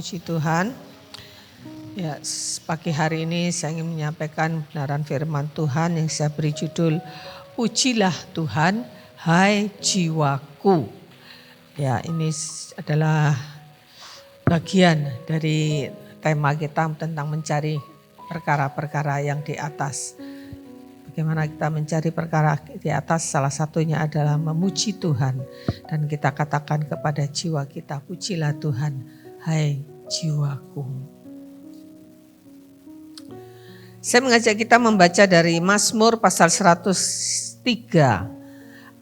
Puji Tuhan. Ya, pagi hari ini saya ingin menyampaikan kebenaran firman Tuhan yang saya beri judul Pujilah Tuhan, hai jiwaku. Ya, ini adalah bagian dari tema kita tentang mencari perkara-perkara yang di atas. Bagaimana kita mencari perkara di atas, salah satunya adalah memuji Tuhan. Dan kita katakan kepada jiwa kita, pujilah Tuhan, hai jiwaku. Saya mengajak kita membaca dari Mazmur pasal 103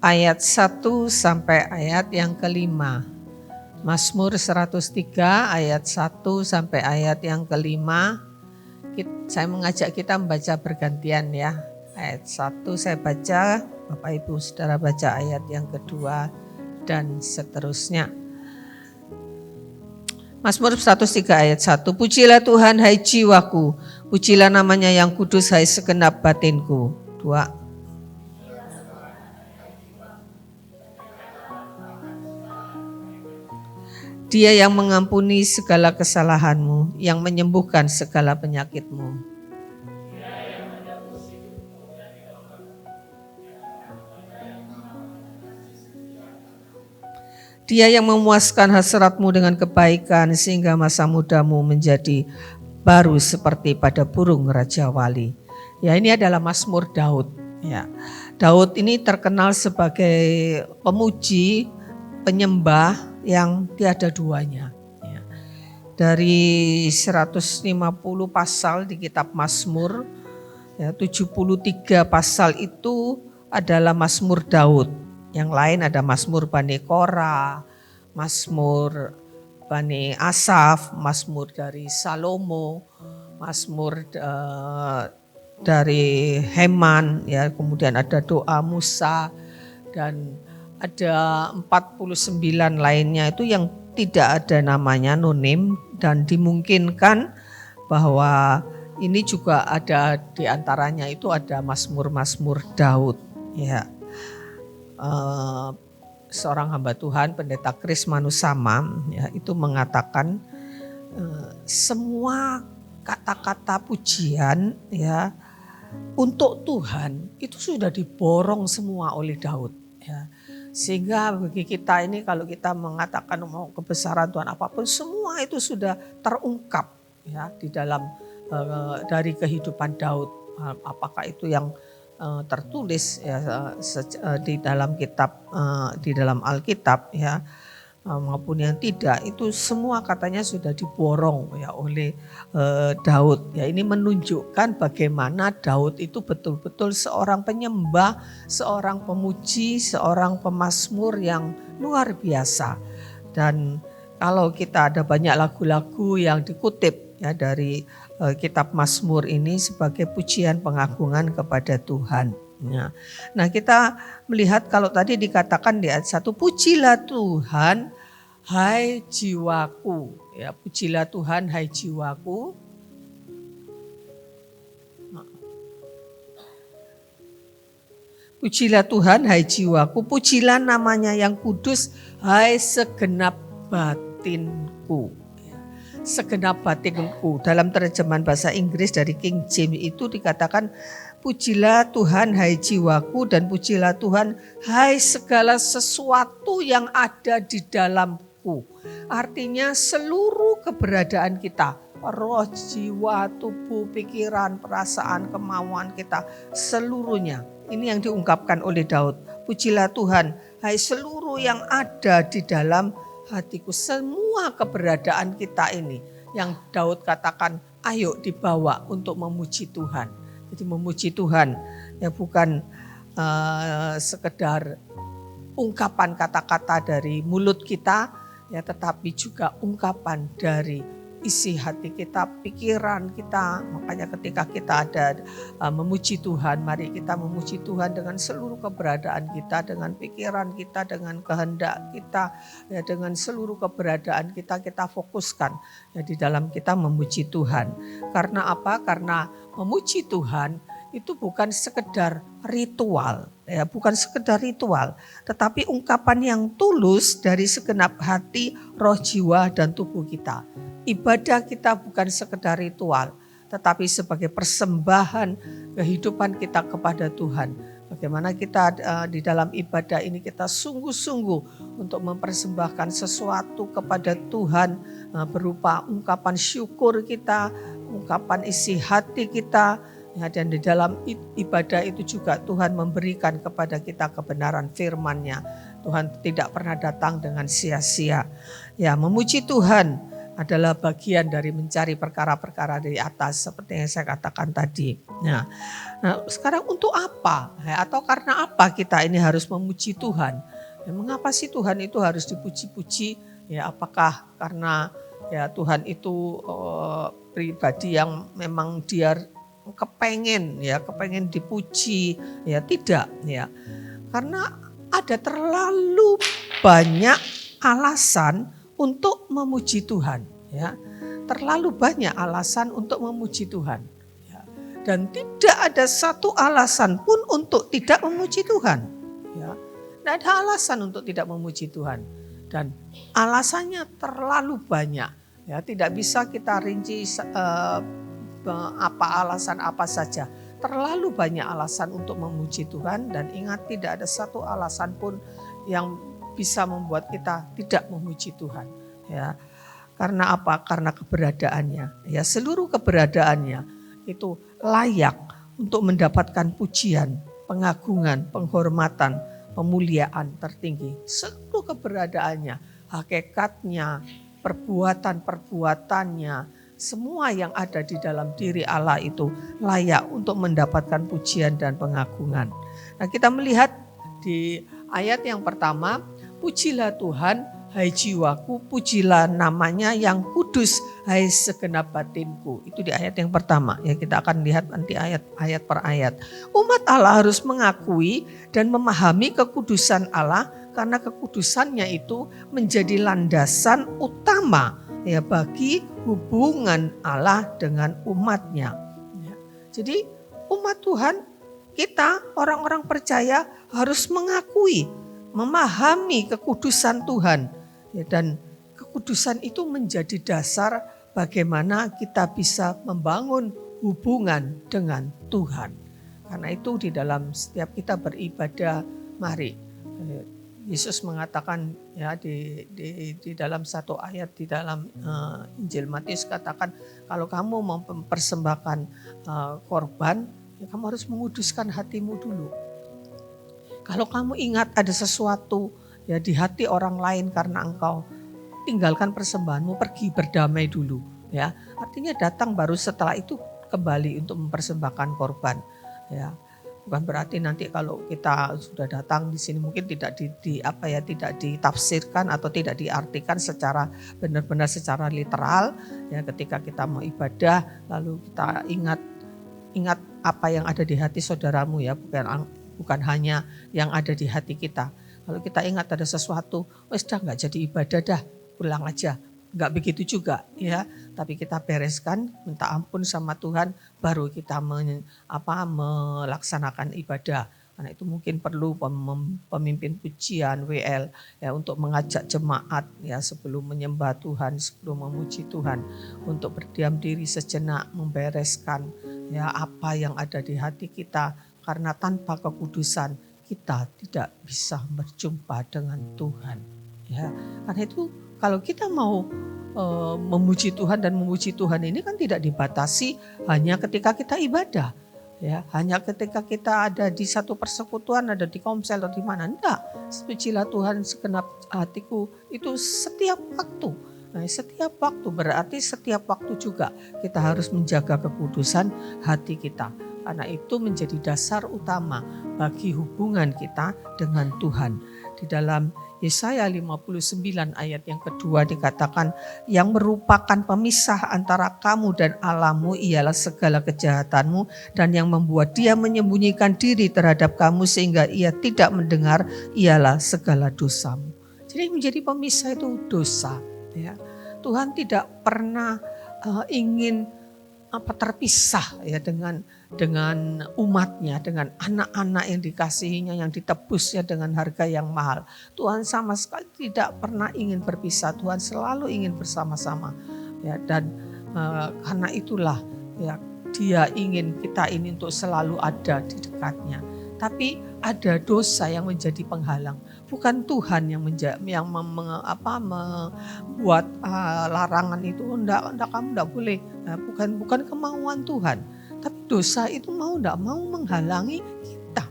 ayat 1 sampai ayat yang kelima. Mazmur 103 ayat 1 sampai ayat yang kelima. Saya mengajak kita membaca bergantian ya. Ayat 1 saya baca, Bapak Ibu Saudara baca ayat yang kedua dan seterusnya. Mazmur 103 ayat 1, pujilah Tuhan hai jiwaku, pujilah namanya yang kudus hai segenap batinku. 2. Dia yang mengampuni segala kesalahanmu, yang menyembuhkan segala penyakitmu. Dia yang memuaskan hasratmu dengan kebaikan sehingga masa mudamu menjadi baru seperti pada burung Raja Wali. Ya, ini adalah Mazmur Daud. Ya, Daud ini terkenal sebagai pemuji, penyembah yang tiada duanya. Ya. Dari 150 pasal di kitab Mazmur, ya, 73 pasal itu adalah Mazmur Daud. Yang lain ada Mazmur Bani Korah, Mazmur Bani Asaf, Mazmur dari Salomo, Mazmur dari Heman, ya, kemudian ada doa Musa, dan ada 49 lainnya itu yang tidak ada namanya, nonim, dan dimungkinkan bahwa ini juga ada di antaranya itu ada Mazmur-Mazmur Daud, ya. Seorang hamba Tuhan, Pendeta Kris Manusama, ya, itu mengatakan semua kata-kata pujian, ya, untuk Tuhan itu sudah diborong semua oleh Daud, ya. Sehingga bagi kita ini kalau kita mengatakan mau kebesaran Tuhan apapun, semua itu sudah terungkap, ya, di dalam dari kehidupan Daud. Apakah itu yang tertulis ya di dalam kitab, di dalam Alkitab, ya, maupun yang tidak, itu semua katanya sudah diborong ya oleh Daud. Ya, ini menunjukkan bagaimana Daud itu betul-betul seorang penyembah, seorang pemuji, seorang pemazmur yang luar biasa. Dan kalau kita ada banyak lagu-lagu yang dikutip ya dari kitab Mazmur ini sebagai pujian pengagungan kepada Tuhan. Nah, kita melihat kalau tadi dikatakan di ayat 1, pujilah Tuhan hai jiwaku. Ya, pujilah Tuhan hai jiwaku. Pujilah Tuhan hai jiwaku, pujilah namanya yang kudus hai segenap batinku. Segenap batinku. Dalam terjemahan bahasa Inggris dari King James itu dikatakan pujilah Tuhan hai jiwaku dan pujilah Tuhan hai segala sesuatu yang ada di dalamku. Artinya seluruh keberadaan kita, roh, jiwa, tubuh, pikiran, perasaan, kemauan kita, seluruhnya. Ini yang diungkapkan oleh Daud. Pujilah Tuhan hai seluruh yang ada di dalam hatiku, semua keberadaan kita ini yang Daud katakan ayo dibawa untuk memuji Tuhan. Jadi memuji Tuhan ya bukan sekedar ungkapan kata-kata dari mulut kita ya, tetapi juga ungkapan dari isi hati kita, pikiran kita. Makanya ketika kita ada memuji Tuhan, mari kita memuji Tuhan dengan seluruh keberadaan kita, dengan pikiran kita, dengan kehendak kita, ya, dengan seluruh keberadaan kita, kita fokuskan ya di dalam kita memuji Tuhan. Karena apa? Karena memuji Tuhan itu bukan sekedar ritual, ya, bukan sekedar ritual, tetapi ungkapan yang tulus dari segenap hati, roh, jiwa, dan tubuh kita. ibadah kita bukan sekedar ritual, tetapi sebagai persembahan kehidupan kita kepada Tuhan. Bagaimana kita di dalam ibadah ini kita sungguh-sungguh untuk mempersembahkan sesuatu kepada Tuhan berupa ungkapan syukur kita, ungkapan isi hati kita. Ya, dan di dalam ibadah itu juga Tuhan memberikan kepada kita kebenaran firman-Nya. Tuhan tidak pernah datang dengan sia-sia. Ya, memuji Tuhan adalah bagian dari mencari perkara-perkara dari atas seperti yang saya katakan tadi. Nah sekarang untuk apa? Atau karena apa kita ini harus memuji Tuhan? Ya, mengapa sih Tuhan itu harus dipuji-puji? Ya, apakah karena ya Tuhan itu pribadi yang memang dia kepengen dipuji? Ya tidak, ya. Karena ada terlalu banyak alasan untuk memuji Tuhan, ya. Terlalu banyak alasan untuk memuji Tuhan, ya. Dan tidak ada satu alasan pun untuk tidak memuji Tuhan, ya. Tidak ada alasan untuk tidak memuji Tuhan, dan alasannya terlalu banyak, ya. Tidak bisa kita rinci alasan apa saja. Terlalu banyak alasan untuk memuji Tuhan, dan ingat tidak ada satu alasan pun yang bisa membuat kita tidak memuji Tuhan, ya. Karena apa? Karena keberadaannya, ya. Seluruh keberadaannya itu layak untuk mendapatkan pujian, pengagungan, penghormatan, pemuliaan tertinggi. Seluruh keberadaannya, hakikatnya, perbuatan-perbuatannya, semua yang ada di dalam diri Allah itu layak untuk mendapatkan pujian dan pengagungan. Nah, kita melihat di ayat yang pertama, pujilah Tuhan, hai jiwaku, pujilah namanya yang kudus, hai segenap batinku. Itu di ayat yang pertama. Ya, kita akan lihat nanti ayat per ayat. Umat Allah harus mengakui dan memahami kekudusan Allah, karena kekudusannya itu menjadi landasan utama, ya, bagi hubungan Allah dengan umatnya. Ya. Jadi umat Tuhan, kita orang-orang percaya harus mengakui, memahami kekudusan Tuhan, ya, dan kekudusan itu menjadi dasar bagaimana kita bisa membangun hubungan dengan Tuhan. Karena itu di dalam setiap kita beribadah, mari, Yesus mengatakan, ya, di dalam satu ayat di dalam Injil Matius katakan, kalau kamu mau mempersembahkan korban, ya, kamu harus menguduskan hatimu dulu. Kalau kamu ingat ada sesuatu, ya, di hati orang lain karena engkau tinggalkan persembahanmu, pergi berdamai dulu, ya. Artinya datang baru setelah itu kembali untuk mempersembahkan korban, ya. Bukan berarti nanti kalau kita sudah datang di sini mungkin tidak tidak ditafsirkan atau tidak diartikan secara benar-benar secara literal, ya. Ketika kita mau ibadah lalu kita ingat apa yang ada di hati saudaramu, ya, bukan hanya yang ada di hati kita. Kalau kita ingat ada sesuatu, wes dah nggak jadi ibadah dah, pulang aja. Nggak begitu juga, ya. Tapi kita bereskan, minta ampun sama Tuhan, baru kita melaksanakan ibadah. Karena itu mungkin perlu pemimpin pujian WL, ya, untuk mengajak jemaat, ya, sebelum menyembah Tuhan, sebelum memuji Tuhan, untuk berdiam diri sejenak, membereskan, ya, apa yang ada di hati kita. Karena tanpa kekudusan kita tidak bisa berjumpa dengan Tuhan, ya. Karena itu kalau kita mau memuji Tuhan, dan memuji Tuhan ini kan tidak dibatasi hanya ketika kita ibadah, ya, hanya ketika kita ada di satu persekutuan, ada di komsel atau di mana. Enggak, pujilah Tuhan segenap hatiku itu setiap waktu. Nah, setiap waktu berarti setiap waktu juga kita harus menjaga kekudusan hati kita. Karena itu menjadi dasar utama bagi hubungan kita dengan Tuhan. Di dalam Yesaya 59 ayat yang kedua dikatakan, yang merupakan pemisah antara kamu dan Allahmu ialah segala kejahatanmu, dan yang membuat dia menyembunyikan diri terhadap kamu sehingga ia tidak mendengar ialah segala dosamu. Jadi menjadi pemisah itu dosa, ya. Tuhan tidak pernah ingin terpisah, ya, dengan umatnya, dengan anak-anak yang dikasihinya, yang ditebusnya dengan harga yang mahal. Tuhan sama sekali tidak pernah ingin berpisah. Tuhan selalu ingin bersama-sama. ya, dan karena itulah ya Dia ingin kita ini untuk selalu ada di dekatnya. Tapi ada dosa yang menjadi penghalang, bukan Tuhan yang membuat larangan itu. Enggak, kamu enggak boleh. Nah, bukan kemauan Tuhan, tapi dosa itu enggak mau menghalangi kita.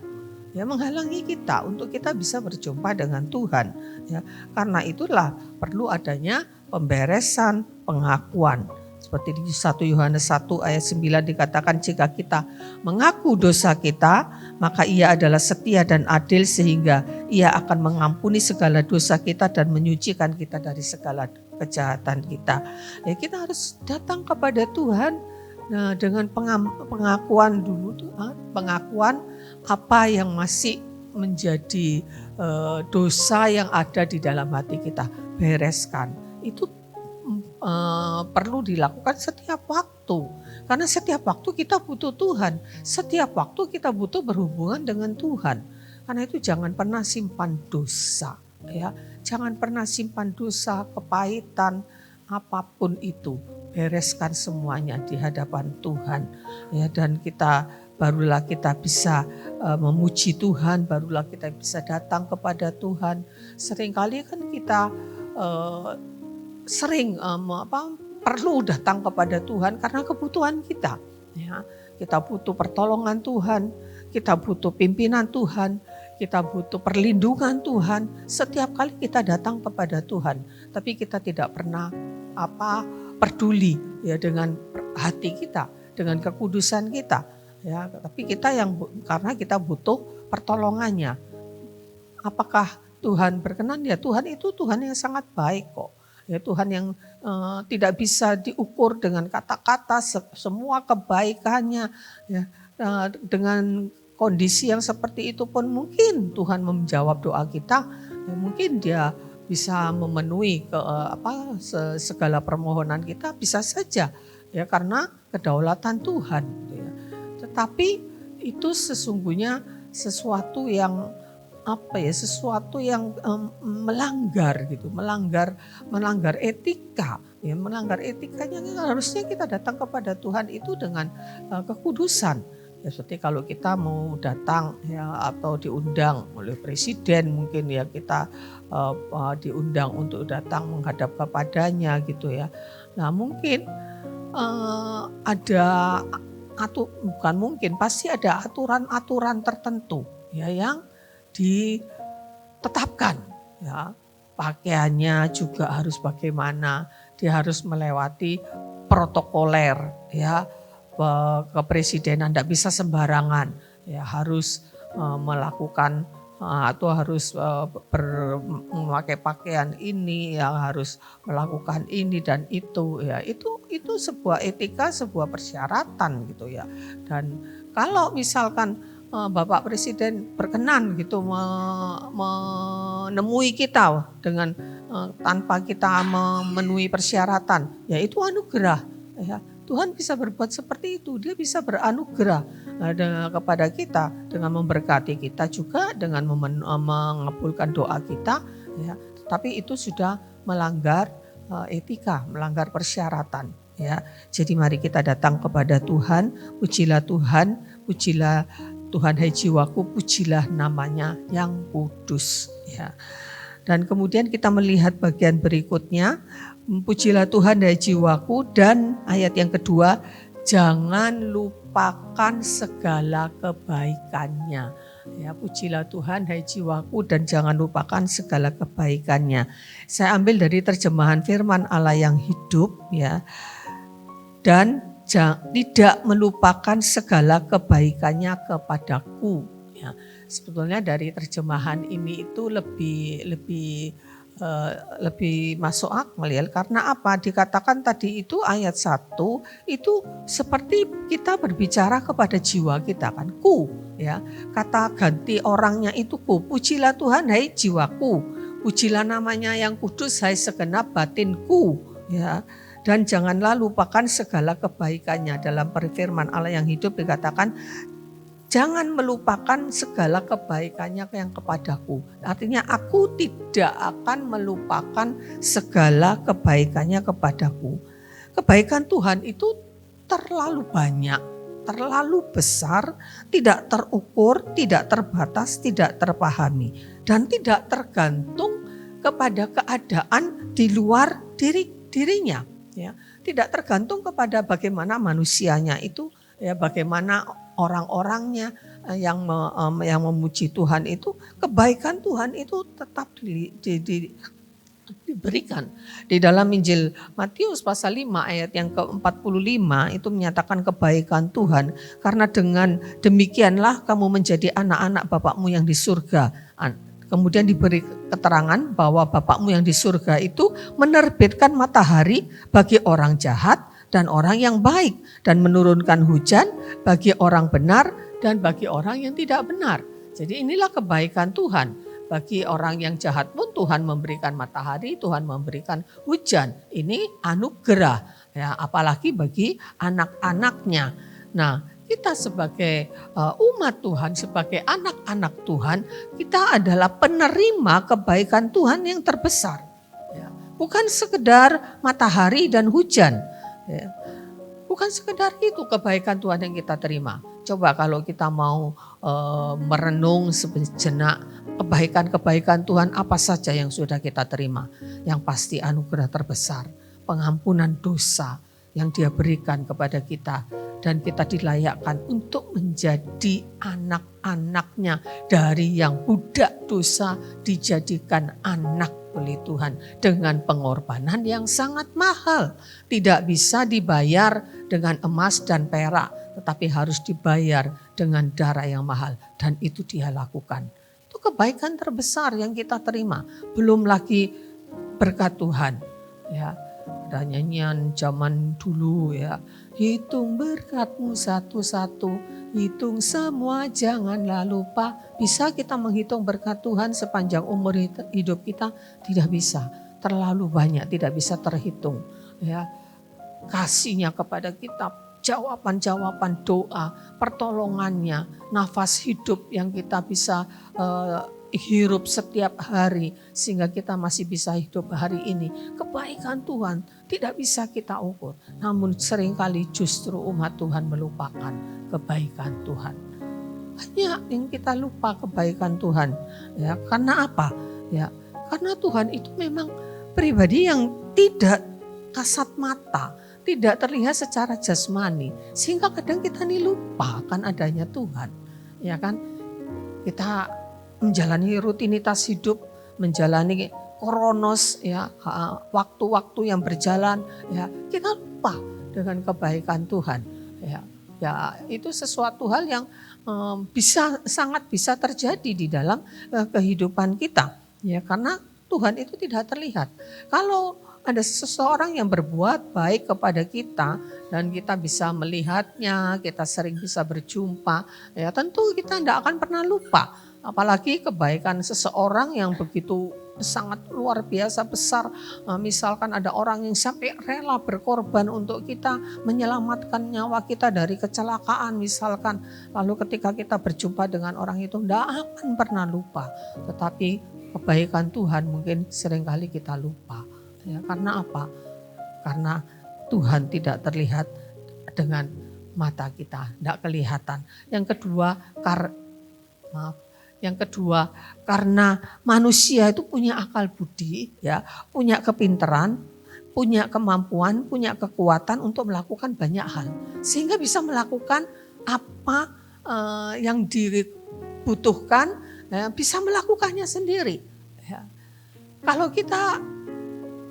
Ya, menghalangi kita untuk kita bisa berjumpa dengan Tuhan. Ya, karena itulah perlu adanya pemberesan, pengakuan. Seperti di 1 Yohanes 1 ayat 9 dikatakan, jika kita mengaku dosa kita, maka Ia adalah setia dan adil sehingga Ia akan mengampuni segala dosa kita dan menyucikan kita dari segala kejahatan kita. Ya, kita harus datang kepada Tuhan dengan pengakuan dulu, pengakuan apa yang masih menjadi dosa yang ada di dalam hati kita. Bereskan. Itu perlu dilakukan setiap waktu, karena setiap waktu kita butuh Tuhan, setiap waktu kita butuh berhubungan dengan Tuhan. Karena itu jangan pernah simpan dosa, ya, jangan pernah simpan dosa, kepahitan, apapun itu, bereskan semuanya di hadapan Tuhan, ya, dan barulah kita bisa memuji Tuhan, barulah kita bisa datang kepada Tuhan. Seringkali kan kita perlu datang kepada Tuhan karena kebutuhan kita. Ya, kita butuh pertolongan Tuhan, kita butuh pimpinan Tuhan, kita butuh perlindungan Tuhan. Setiap kali kita datang kepada Tuhan, tapi kita tidak pernah peduli ya dengan hati kita, dengan kekudusan kita. Ya, tapi kita karena kita butuh pertolongannya. Apakah Tuhan berkenan? Ya, Tuhan itu Tuhan yang sangat baik kok. Ya, Tuhan yang tidak bisa diukur dengan kata-kata, semua kebaikannya. Ya, dengan kondisi yang seperti itu pun mungkin Tuhan menjawab doa kita. Ya, mungkin Dia bisa memenuhi segala permohonan kita, bisa saja ya, karena kedaulatan Tuhan. Ya. Tetapi itu sesungguhnya sesuatu yang melanggar gitu, melanggar etika, ya, melanggar etikanya. Harusnya kita datang kepada Tuhan itu dengan kekudusan. Ya, seperti kalau kita mau datang ya, atau diundang oleh presiden, mungkin ya kita diundang untuk datang menghadap kepadanya gitu ya. Nah, mungkin pasti ada aturan-aturan tertentu ya yang ditetapkan, ya, pakaiannya juga harus bagaimana, dia harus melewati protokoler, ya, kepresidenan tidak bisa sembarangan, ya, harus melakukan atau harus memakai pakaian ini, ya, harus melakukan ini dan itu, ya, itu sebuah etika, sebuah persyaratan gitu ya. Dan kalau misalkan Bapak Presiden berkenan gitu menemui kita dengan tanpa kita memenuhi persyaratan, ya itu anugerah. Ya, Tuhan bisa berbuat seperti itu, Dia bisa beranugerah kepada kita dengan memberkati kita juga, dengan mengabulkan doa kita. Ya, tapi itu sudah melanggar etika, melanggar persyaratan. Ya, jadi mari kita datang kepada Tuhan, pujilah Tuhan, pujilah Tuhan, hai jiwaku, pujilah namanya yang kudus. Ya. Dan kemudian kita melihat bagian berikutnya, pujilah Tuhan, hai jiwaku, dan ayat yang kedua, jangan lupakan segala kebaikannya. Ya, pujilah Tuhan, hai jiwaku, dan jangan lupakan segala kebaikannya. Saya ambil dari terjemahan firman Allah yang hidup, ya, dan tidak melupakan segala kebaikannya kepadaku. Ya, sebetulnya dari terjemahan ini itu lebih masuk akal ya. Karena apa? Dikatakan tadi itu ayat 1 itu seperti kita berbicara kepada jiwa kita kan. Ku, ya. Kata ganti orangnya itu ku. Pujilah Tuhan, hai jiwaku. Pujilah namanya yang kudus, hai segenap batinku. Ya. Dan janganlah lupakan segala kebaikannya. Dalam firman Allah yang hidup dikatakan, jangan melupakan segala kebaikannya yang kepadaku. Artinya aku tidak akan melupakan segala kebaikannya kepadaku. kebaikan Tuhan itu terlalu banyak, terlalu besar, tidak terukur, tidak terbatas, tidak terpahami, dan tidak tergantung kepada keadaan di luar dirinya. Ya, tidak tergantung kepada bagaimana manusianya itu, ya, bagaimana orang-orangnya yang memuji Tuhan itu, kebaikan Tuhan itu tetap diberikan. Di dalam Injil Matius pasal 5 ayat yang ke-45 itu menyatakan kebaikan Tuhan, karena dengan demikianlah kamu menjadi anak-anak Bapakmu yang di surga. Kemudian diberi keterangan bahwa Bapakmu yang di surga itu menerbitkan matahari bagi orang jahat dan orang yang baik, dan menurunkan hujan bagi orang benar dan bagi orang yang tidak benar. Jadi inilah kebaikan Tuhan. Bagi orang yang jahat pun Tuhan memberikan matahari, Tuhan memberikan hujan. Ini anugerah, ya, apalagi bagi anak-anaknya. Nah, kita sebagai umat Tuhan, sebagai anak-anak Tuhan, kita adalah penerima kebaikan Tuhan yang terbesar. Ya, bukan sekedar matahari dan hujan. Ya, bukan sekedar itu kebaikan Tuhan yang kita terima. Coba kalau kita mau merenung sejenak, kebaikan-kebaikan Tuhan apa saja yang sudah kita terima. Yang pasti anugerah terbesar, pengampunan dosa yang Dia berikan kepada kita. Dan kita dilayakkan untuk menjadi anak-anaknya, dari yang budak dosa dijadikan anak oleh Tuhan dengan pengorbanan yang sangat mahal. Tidak bisa dibayar dengan emas dan perak, tetapi harus dibayar dengan darah yang mahal, dan itu Dia lakukan. Itu kebaikan terbesar yang kita terima. Belum lagi berkat Tuhan, ya. Ada nyanyian zaman dulu, ya. Hitung berkatmu satu-satu, hitung semua janganlah lupa. Bisa kita menghitung berkat Tuhan sepanjang umur hidup kita? Tidak bisa, terlalu banyak, tidak bisa terhitung. Ya, kasihnya kepada kita, jawaban-jawaban doa, pertolongannya, nafas hidup yang kita bisa hirup setiap hari sehingga kita masih bisa hidup hari ini. Kebaikan Tuhan tidak bisa kita ukur. Namun seringkali justru umat Tuhan melupakan kebaikan Tuhan. Banyak yang kita lupa kebaikan Tuhan. Ya, karena apa? Ya, karena Tuhan itu memang pribadi yang tidak kasat mata, tidak terlihat secara jasmani, sehingga kadang kita nih lupa akan adanya Tuhan. Ya kan? Kita menjalani rutinitas hidup, menjalani kronos, ya, waktu-waktu yang berjalan, ya, kita lupa dengan kebaikan Tuhan. Ya, itu sesuatu hal yang sangat bisa terjadi di dalam kehidupan kita, ya, karena Tuhan itu tidak terlihat. Kalau ada seseorang yang berbuat baik kepada kita dan kita bisa melihatnya, kita sering bisa berjumpa, ya tentu kita tidak akan pernah lupa. Apalagi kebaikan seseorang yang begitu sangat luar biasa besar. Misalkan ada orang yang sampai rela berkorban untuk kita, menyelamatkan nyawa kita dari kecelakaan misalkan. Lalu ketika kita berjumpa dengan orang itu tidak akan pernah lupa. Tetapi kebaikan Tuhan mungkin seringkali kita lupa. Ya, karena apa? Karena Tuhan tidak terlihat dengan mata kita, tidak kelihatan. Yang kedua, karena manusia itu punya akal budi, ya, punya kepintaran, punya kemampuan, punya kekuatan untuk melakukan banyak hal, sehingga bisa melakukan apa yang dibutuhkan, ya, bisa melakukannya sendiri. Ya. Kalau kita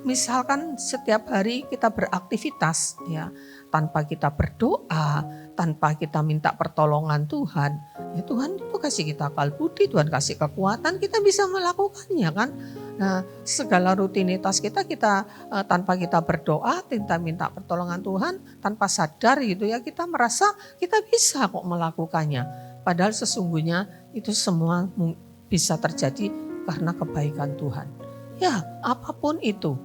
misalkan setiap hari kita beraktivitas, ya, tanpa kita berdoa, tanpa kita minta pertolongan Tuhan, ya Tuhan itu kasih kita akal budi, Tuhan kasih kekuatan, kita bisa melakukannya kan. Nah, segala rutinitas kita tanpa kita berdoa, minta pertolongan Tuhan, tanpa sadar gitu ya, kita merasa kita bisa kok melakukannya. Padahal sesungguhnya itu semua bisa terjadi karena kebaikan Tuhan. Ya, apapun itu.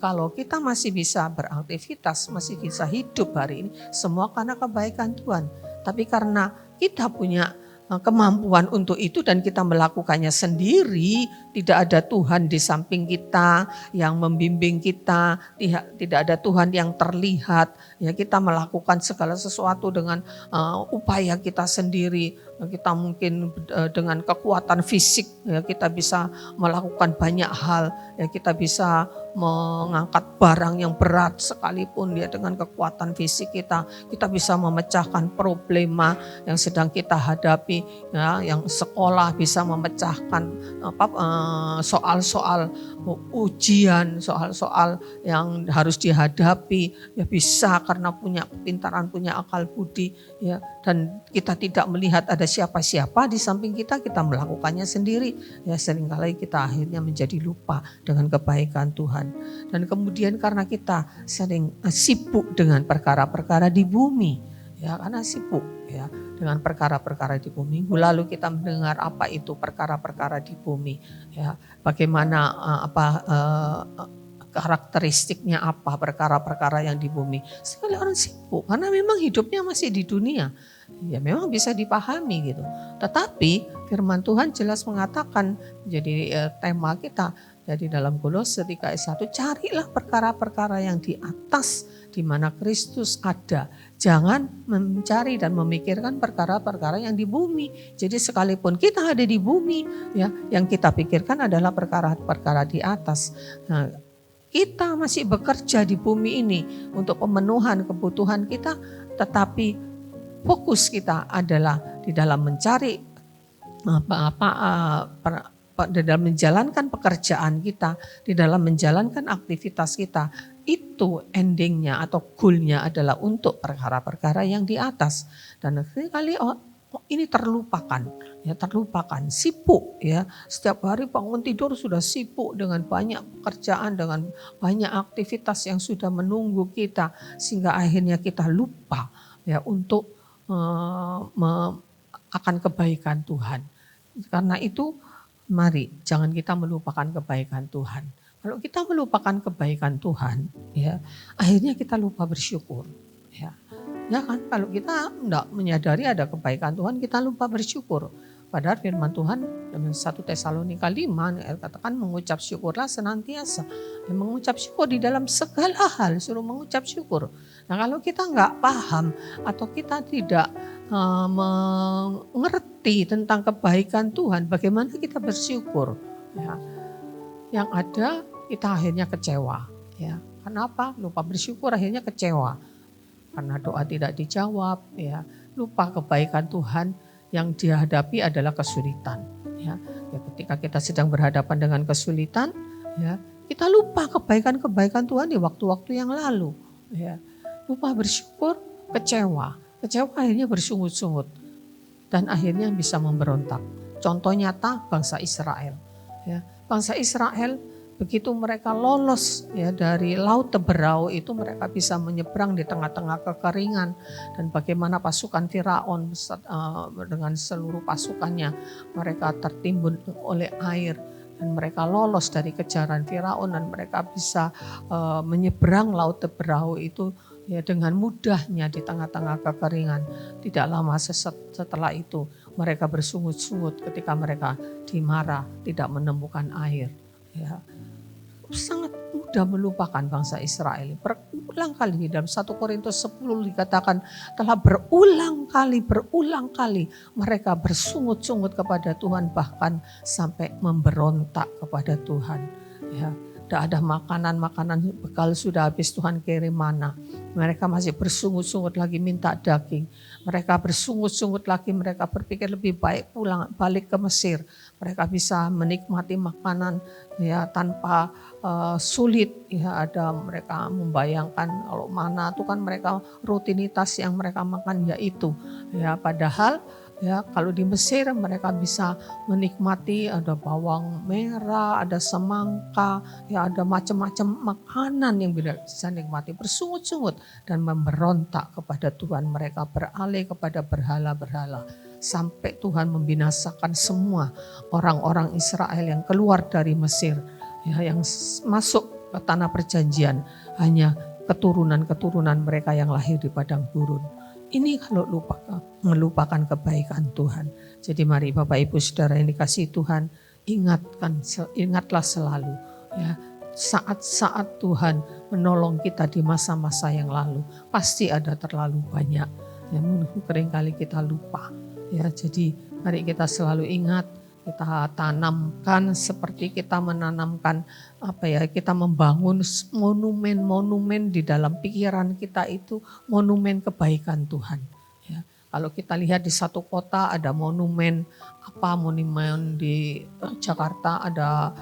Kalau kita masih bisa beraktivitas, masih bisa hidup hari ini, semua karena kebaikan Tuhan. Tapi karena kita punya kemampuan untuk itu dan kita melakukannya sendiri, tidak ada Tuhan di samping kita yang membimbing kita, tidak ada Tuhan yang terlihat, ya kita melakukan segala sesuatu dengan upaya kita sendiri. Kita mungkin dengan kekuatan fisik ya kita bisa melakukan banyak hal, ya kita bisa mengangkat barang yang berat sekalipun ya dengan kekuatan fisik kita bisa memecahkan problema yang sedang kita hadapi, ya yang sekolah bisa memecahkan soal-soal ujian, soal-soal yang harus dihadapi ya bisa karena punya kepintaran, punya akal budi ya, dan kita tidak melihat ada siapa-siapa di samping kita melakukannya sendiri ya, seringkali kita akhirnya menjadi lupa dengan kebaikan Tuhan. Dan kemudian karena kita sering sibuk dengan perkara-perkara di bumi ya, karena sibuk ya dengan perkara-perkara di bumi. Minggu lalu kita mendengar apa itu perkara-perkara di bumi ya, bagaimana karakteristiknya apa perkara-perkara yang di bumi. Sekali orang sibuk karena memang hidupnya masih di dunia. Ya memang bisa dipahami gitu. Tetapi firman Tuhan jelas mengatakan, jadi tema kita jadi dalam Kolose 3 ayat 1, carilah perkara-perkara yang di atas di mana Kristus ada. Jangan mencari dan memikirkan perkara-perkara yang di bumi. Jadi sekalipun kita ada di bumi ya, yang kita pikirkan adalah perkara-perkara di atas. Nah, kita masih bekerja di bumi ini untuk pemenuhan kebutuhan kita, tetapi fokus kita adalah di dalam mencari di dalam menjalankan pekerjaan kita, di dalam menjalankan aktivitas kita. Itu endingnya atau goalnya adalah untuk perkara-perkara yang di atas. Dan sekali ini terlupakan, sibuk ya. Setiap hari bangun tidur sudah sibuk dengan banyak pekerjaan, dengan banyak aktivitas yang sudah menunggu kita, sehingga akhirnya kita lupa ya untuk akan kebaikan Tuhan. Karena itu mari jangan kita melupakan kebaikan Tuhan. Kalau kita melupakan kebaikan Tuhan ya, akhirnya kita lupa bersyukur ya. Ya kan, kalau kita tidak menyadari ada kebaikan Tuhan, kita lupa bersyukur. Padahal firman Tuhan dalam 1 Tesalonika 5 katakan mengucap syukurlah senantiasa. Ya, mengucap syukur di dalam segala hal, suruh mengucap syukur. Nah kalau kita nggak paham atau kita tidak mengerti tentang kebaikan Tuhan, bagaimana kita bersyukur? Ya, yang ada kita akhirnya kecewa. Ya, kenapa? Lupa bersyukur akhirnya kecewa. Karena doa tidak dijawab, ya, lupa kebaikan Tuhan. Yang dihadapi adalah kesulitan. Ya, ketika kita sedang berhadapan dengan kesulitan, ya, kita lupa kebaikan-kebaikan Tuhan di waktu-waktu yang lalu. Ya, lupa bersyukur, kecewa akhirnya bersungut-sungut dan akhirnya bisa memberontak. Contoh nyata bangsa Israel. Ya, bangsa Israel begitu mereka lolos ya dari laut Teberau itu, mereka bisa menyeberang di tengah-tengah kekeringan, dan bagaimana pasukan Firaun dengan seluruh pasukannya mereka tertimbun oleh air dan mereka lolos dari kejaran Firaun dan mereka bisa menyeberang laut Teberau itu ya dengan mudahnya di tengah-tengah kekeringan. Tidak lama setelah itu mereka bersungut-sungut ketika mereka di Mara tidak menemukan air. Ya, sangat mudah melupakan bangsa Israel. Berulang kali dalam 1 Korintus 10 dikatakan telah berulang kali mereka bersungut-sungut kepada Tuhan, bahkan sampai memberontak kepada Tuhan. Ya, tidak ada makanan bekal sudah habis, Tuhan kirim mana. Mereka masih bersungut-sungut lagi minta daging. Mereka bersungut-sungut lagi, mereka berpikir lebih baik balik ke Mesir. Mereka bisa menikmati makanan ya tanpa sulit. Ya, ada mereka membayangkan kalau mana itu kan mereka rutinitas yang mereka makan yaitu. Ya, padahal ya kalau di Mesir mereka bisa menikmati ada bawang merah, ada semangka, ya ada macam-macam makanan yang bisa nikmati. Bersungut-sungut dan memberontak kepada Tuhan, mereka beralih kepada berhala-berhala. Sampai Tuhan membinasakan semua orang-orang Israel yang keluar dari Mesir, ya, yang masuk ke tanah perjanjian hanya keturunan-keturunan mereka yang lahir di padang gurun. Ini kalau melupakan kebaikan Tuhan. Jadi mari Bapak Ibu Saudara yang dikasihi Tuhan, ingatlah selalu ya, saat-saat Tuhan menolong kita di masa-masa yang lalu, pasti ada terlalu banyak yang seringkali kita lupa. Ya, jadi mari kita selalu ingat, kita tanamkan seperti kita menanamkan kita membangun monumen-monumen di dalam pikiran kita, itu monumen kebaikan Tuhan. Ya, kalau kita lihat di satu kota ada monumen di Jakarta ada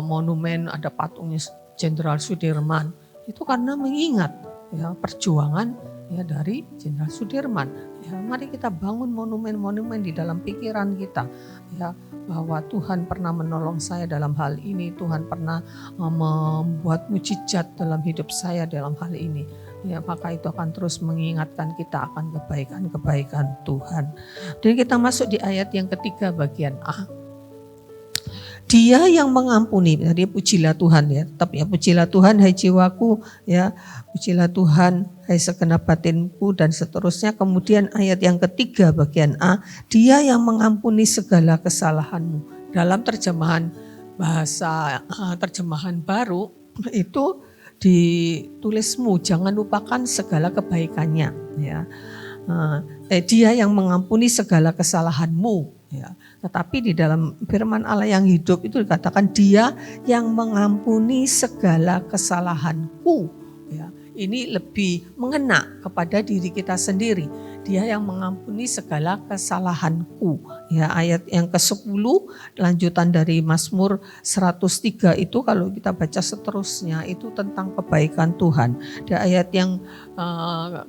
monumen, ada patungnya Jenderal Sudirman, itu karena mengingat ya perjuangan ya dari Jenderal Sudirman. Ya, mari kita bangun monumen-monumen di dalam pikiran kita ya, bahwa Tuhan pernah menolong saya dalam hal ini, Tuhan pernah membuat mujizat dalam hidup saya dalam hal ini. Ya, maka itu akan terus mengingatkan kita akan kebaikan-kebaikan Tuhan. Dan kita masuk di ayat yang ketiga bagian A. Dia yang mengampuni, tadi pujilah Tuhan ya, tetap ya, pujilah Tuhan hai jiwaku ya, pujilah Tuhan hai segenap batinku dan seterusnya. Kemudian ayat yang ketiga bagian A, dia yang mengampuni segala kesalahanmu. Dalam terjemahan terjemahan baru itu ditulismu, jangan lupakan segala kebaikannya ya. Dia yang mengampuni segala kesalahanmu ya. Tetapi di dalam firman Allah yang hidup itu dikatakan dia yang mengampuni segala kesalahanku ya. Ini lebih mengena kepada diri kita sendiri. Dia yang mengampuni segala kesalahanku. Ya, ayat yang ke-10 lanjutan dari Mazmur 103 itu kalau kita baca seterusnya itu tentang kebaikan Tuhan. Di ayat yang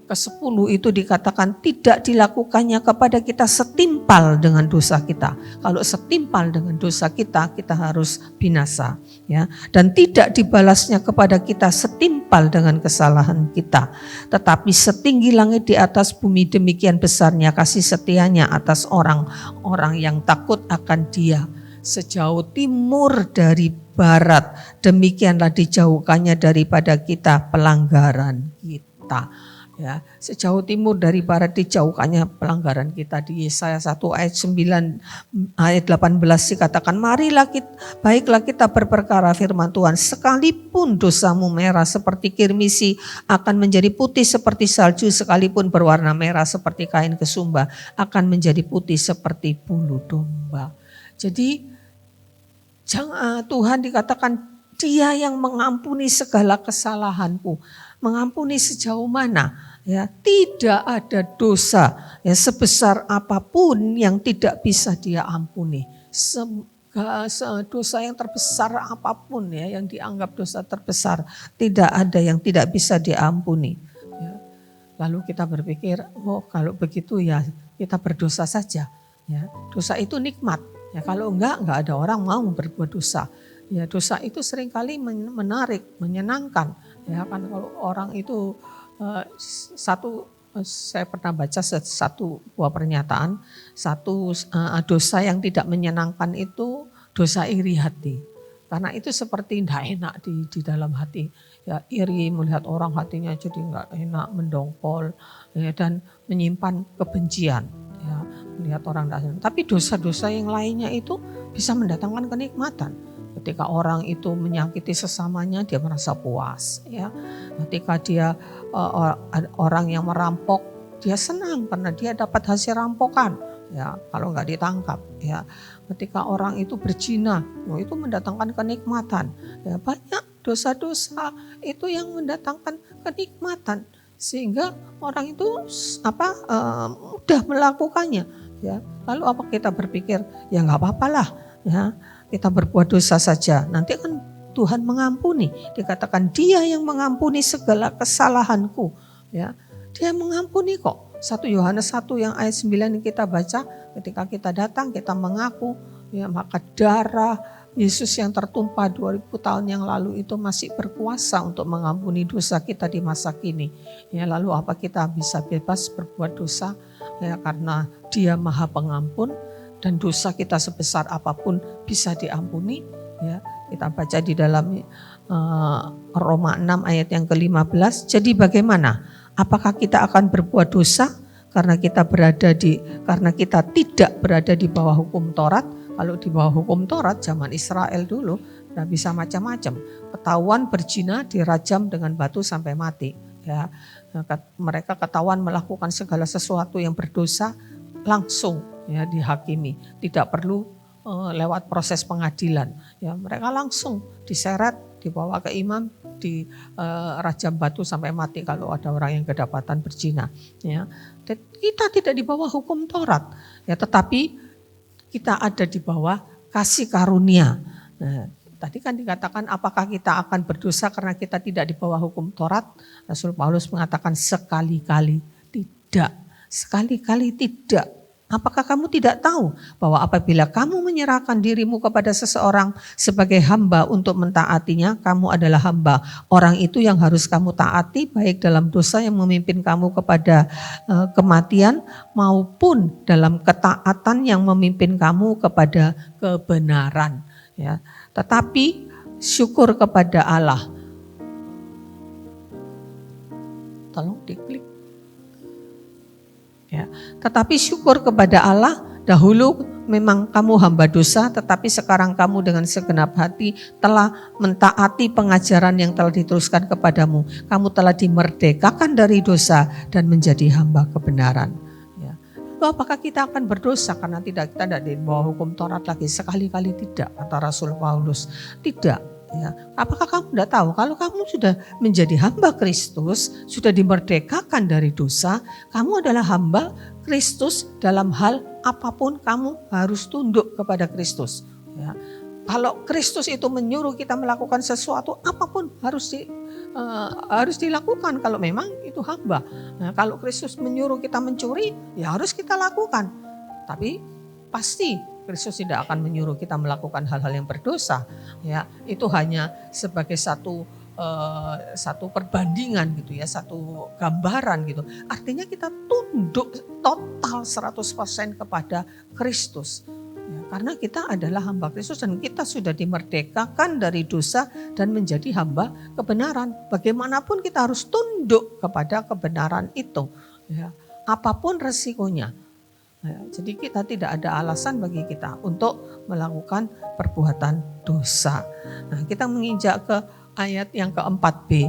ke-10 itu dikatakan tidak dilakukannya kepada kita setimpal dengan dosa kita. Kalau setimpal dengan dosa kita, kita harus binasa ya. Dan tidak dibalasnya kepada kita setimpal dengan kesalahan kita. Tetapi setinggi langit di atas bumi, demikian besarnya kasih setianya atas orang-orang yang takut akan Dia. Sejauh timur dari barat, demikianlah dijauhkannya daripada kita pelanggaran kita. Ya, sejauh timur dari barat dijauhkannya pelanggaran kita. Di Yesaya 1 ayat 9 ayat 18 dikatakan, baiklah kita berperkara firman Tuhan, sekalipun dosamu merah seperti kirmisi akan menjadi putih seperti salju, sekalipun berwarna merah seperti kain kesumba akan menjadi putih seperti bulu domba. Jadi Tuhan dikatakan Dia yang mengampuni segala kesalahanku. Mengampuni sejauh mana? Ya, tidak ada dosa ya sebesar apapun yang tidak bisa Dia ampuni. Dosa yang terbesar apapun ya, yang dianggap dosa terbesar, tidak ada yang tidak bisa diampuni. Ya. Lalu kita berpikir, oh kalau begitu ya kita berdosa saja. Ya, dosa itu nikmat. Ya, kalau enggak ada orang mau berbuat dosa. Ya, dosa itu seringkali menarik, menyenangkan. Ya kan kalau orang itu saya pernah baca satu buah pernyataan, dosa yang tidak menyenangkan itu dosa iri hati. Karena itu seperti tidak enak di dalam hati. Ya, iri melihat orang hatinya jadi enggak enak, mendongkol ya, dan menyimpan kebencian. Ya, melihat orang tidak. Tapi dosa-dosa yang lainnya itu bisa mendatangkan kenikmatan. Ketika orang itu menyakiti sesamanya, dia merasa puas. Ya, ketika dia orang yang merampok, dia senang karena dia dapat hasil rampokan. Ya, kalau nggak ditangkap. Ya, ketika orang itu berzina, itu mendatangkan kenikmatan. Ya, banyak dosa-dosa itu yang mendatangkan kenikmatan, sehingga orang itu mudah melakukannya. Ya, lalu apa kita berpikir? Ya nggak apa-apalah. Ya. Kita berbuat dosa saja, nanti kan Tuhan mengampuni. Dikatakan Dia yang mengampuni segala kesalahanku. Ya, Dia mengampuni kok. 1 Yohanes 1 yang ayat 9 yang kita baca, ketika kita datang kita mengaku, ya maka darah Yesus yang tertumpah 2000 tahun yang lalu itu masih berkuasa untuk mengampuni dosa kita di masa kini. Ya, lalu apa kita bisa bebas berbuat dosa? Ya, karena Dia Maha Pengampun. Dan dosa kita sebesar apapun bisa diampuni, ya Kita baca di dalam Roma 6 ayat yang ke-15. Jadi bagaimana? Apakah kita akan berbuat dosa karena kita tidak berada di bawah hukum Taurat? Kalau di bawah hukum Taurat zaman Israel dulu tidak bisa macam-macam. Ketahuan berzina dirajam dengan batu sampai mati. Ya, mereka ketahuan melakukan segala sesuatu yang berdosa langsung ya dihakimi, tidak perlu lewat proses pengadilan. Ya, mereka langsung diseret, dibawa ke imam, di rajam batu sampai mati kalau ada orang yang kedapatan berzina. Ya, kita tidak di bawah hukum Taurat, ya, tetapi kita ada di bawah kasih karunia. Nah, tadi kan dikatakan apakah kita akan berdosa karena kita tidak di bawah hukum Taurat? Rasul Paulus mengatakan sekali-kali tidak. Sekali-kali tidak. Apakah kamu tidak tahu bahwa apabila kamu menyerahkan dirimu kepada seseorang sebagai hamba untuk mentaatinya, kamu adalah hamba. Orang itu yang harus kamu taati baik dalam dosa yang memimpin kamu kepada kematian maupun dalam ketaatan yang memimpin kamu kepada kebenaran. Ya. Tetapi syukur kepada Allah. Tolong diklik. Ya, tetapi syukur kepada Allah, dahulu memang kamu hamba dosa, tetapi sekarang kamu dengan segenap hati telah mentaati pengajaran yang telah diteruskan kepadamu. Kamu telah dimerdekakan dari dosa dan menjadi hamba kebenaran. Ya. Lalu apakah kita akan berdosa karena kita tidak di bawah hukum Taurat lagi? Sekali-kali tidak, kata Rasul Paulus. Tidak. Ya, apakah kamu tidak tahu kalau kamu sudah menjadi hamba Kristus, sudah dimerdekakan dari dosa, kamu adalah hamba Kristus dalam hal apapun kamu harus tunduk kepada Kristus. Ya, kalau Kristus itu menyuruh kita melakukan sesuatu, apapun harus dilakukan kalau memang itu hamba. Nah, kalau Kristus menyuruh kita mencuri, ya harus kita lakukan. Tapi pasti Kristus tidak akan menyuruh kita melakukan hal-hal yang berdosa. Ya, itu hanya sebagai satu perbandingan gitu ya, satu gambaran gitu. Artinya kita tunduk total 100% kepada Kristus. Ya, karena kita adalah hamba Kristus dan kita sudah dimerdekakan dari dosa dan menjadi hamba kebenaran. Bagaimanapun kita harus tunduk kepada kebenaran itu. Ya, apapun resikonya. Ya, jadi kita tidak ada alasan bagi kita untuk melakukan perbuatan dosa. Nah, kita menginjak ke ayat yang keempat B.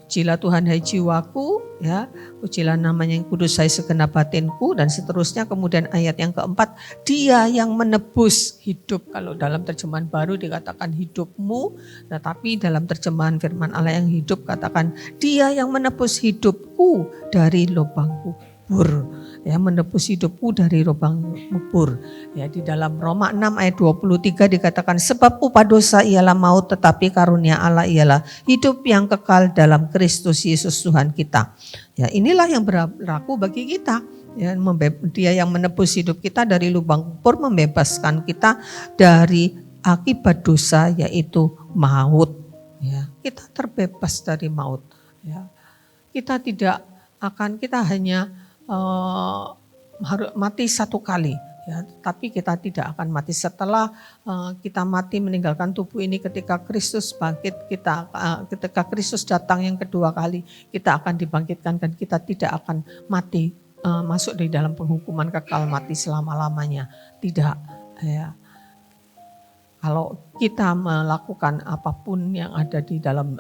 Pujilah Tuhan hai jiwaku, ya, pujilah namanya yang kudus hai segenap batinku, dan seterusnya. Kemudian ayat yang keempat, Dia yang menebus hidup. Kalau dalam terjemahan baru dikatakan hidupmu, tetapi dalam terjemahan firman Allah yang hidup katakan Dia yang menebus hidupku dari lubang kubur. Ya, menebus hidupku dari lubang kubur. Ya, di dalam Roma 6 ayat 23 dikatakan sebab upah dosa ialah maut, tetapi karunia Allah ialah hidup yang kekal dalam Kristus Yesus Tuhan kita. Ya, inilah yang berlaku bagi kita. Ya, Dia yang menebus hidup kita dari lubang kubur, membebaskan kita dari akibat dosa yaitu maut. Ya, kita terbebas dari maut. Ya, kita hanya harus mati satu kali, ya, tapi kita tidak akan mati setelah kita mati meninggalkan tubuh ini. Ketika Kristus bangkit, ketika Kristus datang yang kedua kali, kita akan dibangkitkan dan kita tidak akan mati, masuk di dalam penghukuman kekal mati selama-lamanya. Tidak, ya. Kalau kita melakukan apapun yang ada di dalam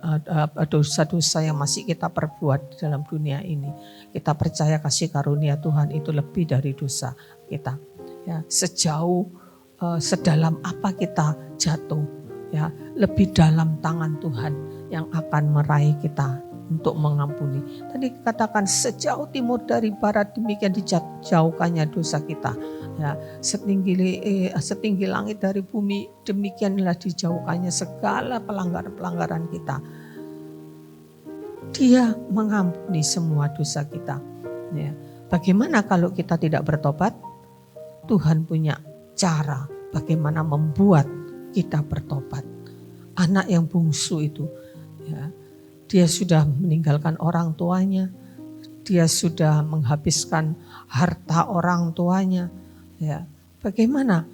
dosa-dosa yang masih kita perbuat di dalam dunia ini, kita percaya kasih karunia Tuhan itu lebih dari dosa kita. Ya, sedalam apa kita jatuh, ya, lebih dalam tangan Tuhan yang akan meraih kita untuk mengampuni. Tadi katakan sejauh timur dari barat demikian dijauhkannya dosa kita. Ya, setinggi langit dari bumi demikianlah dijauhkannya segala pelanggaran kita. Dia mengampuni semua dosa kita. Ya. Bagaimana kalau kita tidak bertobat? Tuhan punya cara bagaimana membuat kita bertobat. Anak yang bungsu itu, ya, dia sudah meninggalkan orang tuanya, dia sudah menghabiskan harta orang tuanya. Ya, bagaimana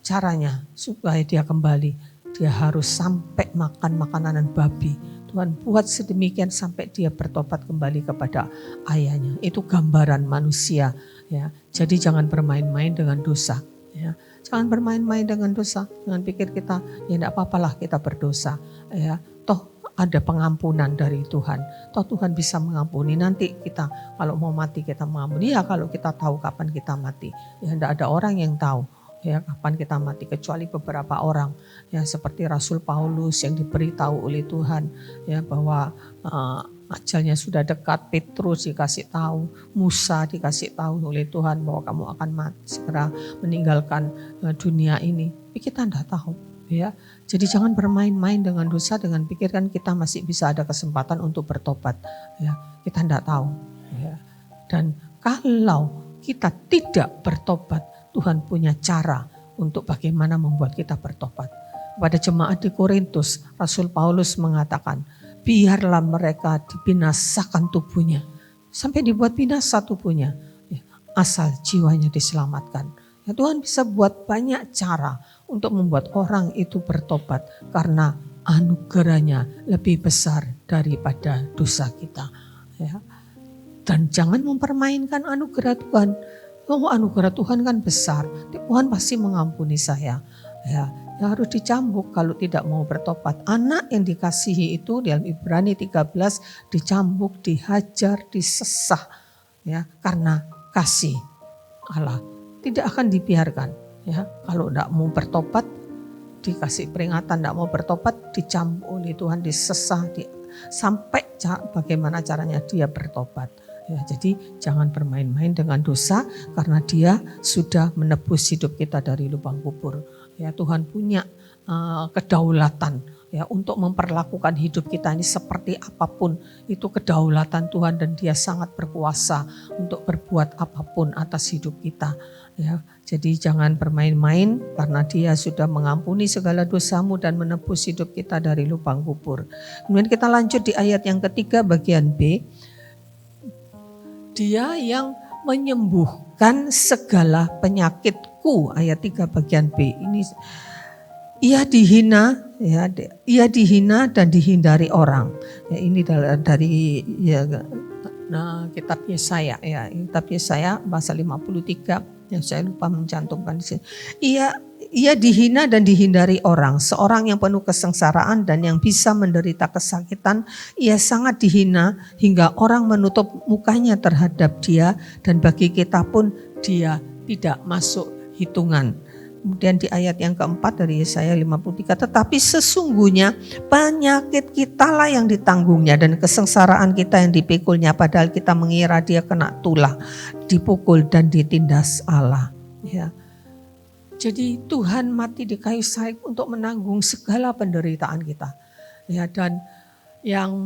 caranya supaya dia kembali? dia harus sampai makan makanan babi. Tuhan buat sedemikian sampai dia bertobat kembali kepada ayahnya. Itu gambaran manusia, ya. Jadi jangan bermain-main dengan dosa, ya. Jangan bermain-main dengan dosa. Jangan pikir kita ya enggak apa-apalah kita berdosa, ya. Toh ada pengampunan dari Tuhan. Toh Tuhan bisa mengampuni. Nanti kita kalau mau mati kita mengampuni. Ya kalau kita tahu kapan kita mati. Ya enggak ada orang yang tahu ya kapan kita mati kecuali beberapa orang, ya seperti Rasul Paulus yang diberitahu oleh Tuhan ya bahwa ajalnya sudah dekat. Petrus dikasih tahu, Musa dikasih tahu oleh Tuhan bahwa kamu akan mati, segera meninggalkan dunia ini. Tapi kita tidak tahu, ya. Jadi jangan bermain-main dengan dosa dengan pikirkan kita masih bisa ada kesempatan untuk bertobat, ya. Kita tidak tahu, ya. Dan kalau kita tidak bertobat, Tuhan punya cara untuk bagaimana membuat kita bertobat. Pada jemaat di Korintus, Rasul Paulus mengatakan, biarlah mereka dibinasakan tubuhnya. Sampai dibuat binasa tubuhnya, ya, asal jiwanya diselamatkan. Ya, Tuhan bisa buat banyak cara untuk membuat orang itu bertobat. Karena anugerahnya lebih besar daripada dosa kita. Ya. Dan jangan mempermainkan anugerah Tuhan. Oh, anugerah Tuhan kan besar. Tuhan pasti mengampuni saya. Ya harus dicambuk kalau tidak mau bertobat. Anak yang dikasihi itu dalam Ibrani 13 dicambuk, dihajar, disesah. Ya, karena kasih Allah tidak akan dibiarkan. Ya, kalau tidak mau bertobat, dikasih peringatan tidak mau bertobat, dicambuk oleh Tuhan, disesah, sampai bagaimana caranya dia bertobat. Ya, jadi jangan bermain-main dengan dosa karena dia sudah menebus hidup kita dari lubang kubur. Ya, Tuhan punya kedaulatan ya untuk memperlakukan hidup kita ini seperti apapun. Itu kedaulatan Tuhan dan dia sangat berkuasa untuk berbuat apapun atas hidup kita. Ya, jadi jangan bermain-main karena dia sudah mengampuni segala dosamu dan menebus hidup kita dari lubang kubur. Kemudian kita lanjut di ayat yang ketiga bagian B. Dia yang menyembuhkan segala penyakitku, ayat 3 bagian B. Ini ia dihina, ya, ia dihina dan dihindari orang. Ya, ini dari ya, kitab Yesaya, ya, kitab Yesaya pasal 53. Yang saya lupa mencantumkan di sini. Ia dihina dan dihindari orang, seorang yang penuh kesengsaraan dan yang bisa menderita kesakitan. Ia sangat dihina hingga orang menutup mukanya terhadap dia dan bagi kita pun dia tidak masuk hitungan. Kemudian di ayat yang keempat dari Yesaya 53, tetapi sesungguhnya penyakit kitalah yang ditanggungnya dan kesengsaraan kita yang dipikulnya, padahal kita mengira dia kena tulah, dipukul dan ditindas Allah. Ya. Jadi Tuhan mati di kayu salib untuk menanggung segala penderitaan kita. Ya, dan yang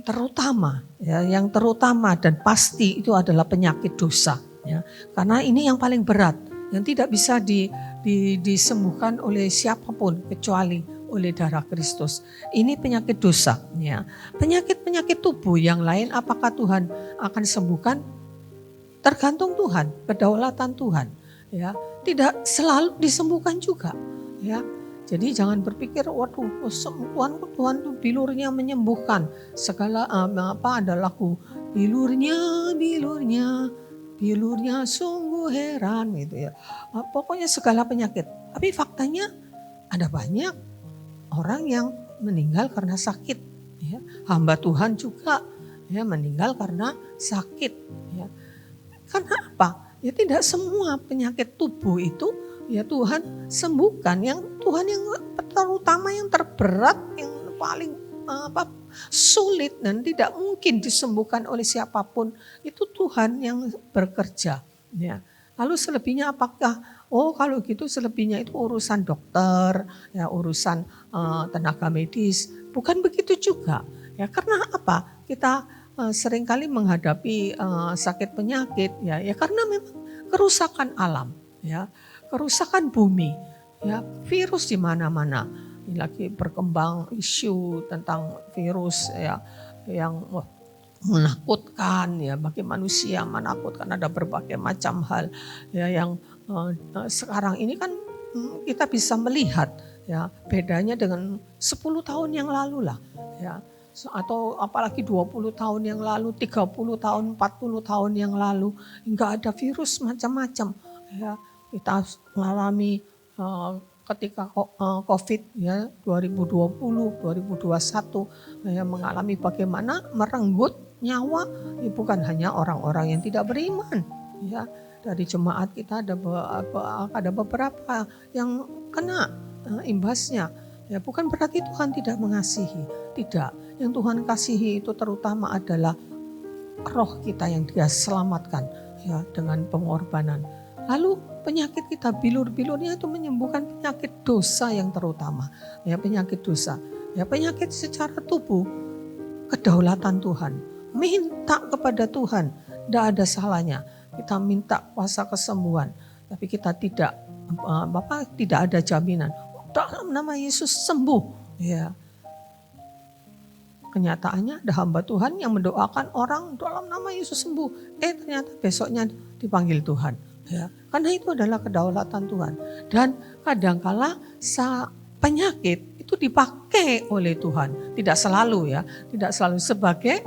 terutama, ya, yang terutama dan pasti itu adalah penyakit dosa. Ya. Karena ini yang paling berat, yang tidak bisa disembuhkan oleh siapapun kecuali oleh darah Kristus. Ini penyakit dosa. Ya. Penyakit-penyakit tubuh yang lain apakah Tuhan akan sembuhkan? Tergantung Tuhan, kedaulatan Tuhan. Ya, tidak selalu disembuhkan juga, ya. Jadi jangan berpikir waduh Tuhan tuh bilurnya menyembuhkan segala apa ada lagu bilurnya sungguh heran gitu ya. Pokoknya segala penyakit. Tapi faktanya ada banyak orang yang meninggal karena sakit, ya. Hamba Tuhan juga ya meninggal karena sakit, ya. Karena apa? Ya tidak semua penyakit tubuh itu ya Tuhan sembuhkan. Yang Tuhan yang terutama yang terberat, yang paling sulit dan tidak mungkin disembuhkan oleh siapapun, itu Tuhan yang bekerja. Ya. Lalu selebihnya apakah? Oh kalau gitu selebihnya itu urusan dokter, ya urusan tenaga medis. Bukan begitu juga. Ya karena apa? Kita seringkali menghadapi sakit penyakit ya karena memang kerusakan alam, ya kerusakan bumi, ya virus di mana-mana. Ini lagi berkembang isu tentang virus ya yang menakutkan ya bagi manusia, menakutkan, ada berbagai macam hal ya yang sekarang ini kan kita bisa melihat Ya, bedanya dengan 10 tahun yang lalu lah, ya. Atau apalagi 20 tahun yang lalu, 30 tahun, 40 tahun yang lalu, enggak ada virus macam-macam, ya. Kita mengalami ketika Covid ya 2020, 2021 ya, mengalami bagaimana merenggut nyawa ya, bukan hanya orang-orang yang tidak beriman, ya. Dari jemaat kita ada beberapa yang kena imbasnya. Ya, bukan berarti Tuhan tidak mengasihi, tidak. Yang Tuhan kasihi itu terutama adalah roh kita yang Dia selamatkan ya dengan pengorbanan. Lalu penyakit kita bilur-bilurnya itu menyembuhkan penyakit dosa yang terutama, ya penyakit dosa. Ya penyakit secara tubuh, kedaulatan Tuhan. Minta kepada Tuhan, tidak ada salahnya. Kita minta kuasa kesembuhan, tapi kita tidak ada jaminan. Dalam nama Yesus sembuh. Ya. Kenyataannya ada hamba Tuhan yang mendoakan orang dalam nama Yesus sembuh. Ternyata besoknya dipanggil Tuhan. Ya. Karena itu adalah kedaulatan Tuhan. Dan kadangkala penyakit itu dipakai oleh Tuhan. Tidak selalu ya. Tidak selalu sebagai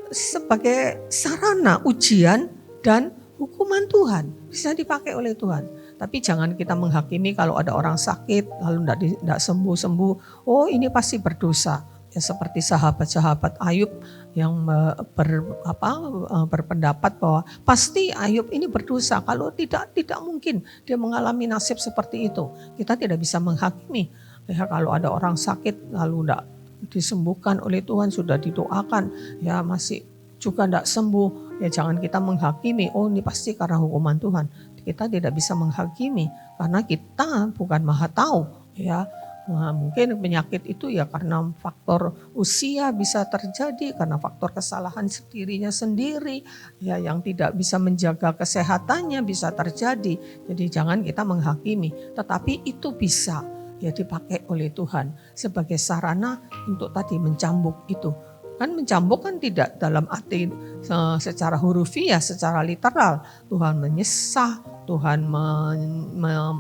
sebagai sarana ujian dan hukuman Tuhan. Bisa dipakai oleh Tuhan. Tapi jangan kita menghakimi kalau ada orang sakit lalu tidak sembuh-sembuh. Oh ini pasti berdosa. Ya seperti sahabat-sahabat Ayub yang berpendapat bahwa pasti Ayub ini berdosa. Kalau tidak mungkin dia mengalami nasib seperti itu. Kita tidak bisa menghakimi. Ya kalau ada orang sakit lalu tidak disembuhkan oleh Tuhan, sudah didoakan ya masih juga tidak sembuh. Ya jangan kita menghakimi. Oh ini pasti karena hukuman Tuhan. Kita tidak bisa menghakimi karena kita bukan maha tahu ya. Nah, mungkin penyakit itu ya karena faktor usia bisa terjadi, karena faktor kesalahan dirinya sendiri ya yang tidak bisa menjaga kesehatannya bisa terjadi. Jadi jangan kita menghakimi, tetapi itu bisa ya dipakai oleh Tuhan sebagai sarana untuk tadi mencambuk itu. Kan mencambuk kan tidak dalam arti secara hurufiah, secara literal. Tuhan menyesah, Tuhan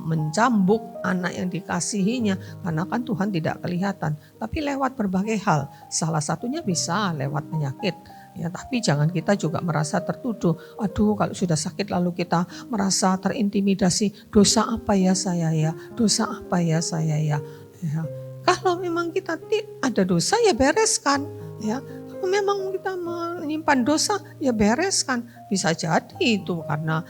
mencambuk anak yang dikasihinya. Karena kan Tuhan tidak kelihatan. Tapi lewat berbagai hal. Salah satunya bisa lewat penyakit. Ya, tapi jangan kita juga merasa tertuduh. Aduh kalau sudah sakit lalu kita merasa terintimidasi. Dosa apa ya saya ya? Dosa apa ya saya ya? Ya. Kalau memang kita ada dosa ya bereskan. Ya, kalau memang kita menyimpan dosa, ya bereskan. Bisa jadi itu karena